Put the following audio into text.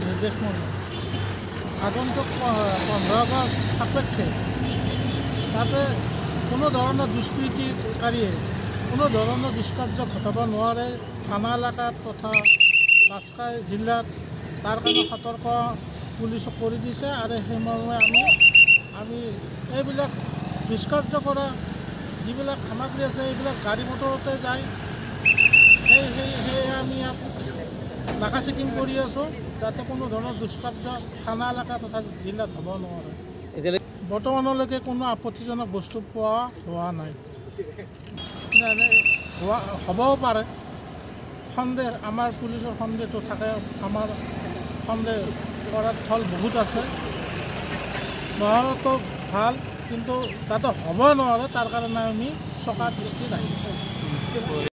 নিৰ্দেশমৰ্মে আগন্তুক 15 আগষ্ট সাপেক্ষে তাতে কোনো ধৰণৰ দুষ্কৃতিকাৰীয়ে কোনো ধৰণৰ দুষ্কাৰ্য ঘটাব নোৱাৰে। থানা এলেকাত তথা বাস্কাই জিলাত তাৰ কাৰণে সতৰ্ক পুলিচক কৰি দিছে আৰু সেই মৰ্মে আমি এইবিলাক দুষ্কাৰ্য কৰা যিবিলাক সামগ্ৰী আছে এইবিলাক গাড়ী মটৰতে যায়। সেয়ে আমি নাকা চেকিং কৰি আছোঁ যাতে কোনো ধৰণৰ দুষ্কাৰ্য থানা এলেকা তথা জিলাত হ'ব নোৱাৰে। বৰ্তমানলৈকে কোনো আপত্তিজনক বস্তু হোৱা নাই। হ'বও পাৰে সন্দেহ, আমাৰ পুলিচৰ সন্দেহটো থাকে, আমাৰ সন্দেহ কৰাৰ থল বহুত আছে। নোহোৱাটো ভাল, কিন্তু যাতে হ'ব নোৱাৰে তাৰ কাৰণে আমি চকা দৃষ্টি ৰাখিছোঁ।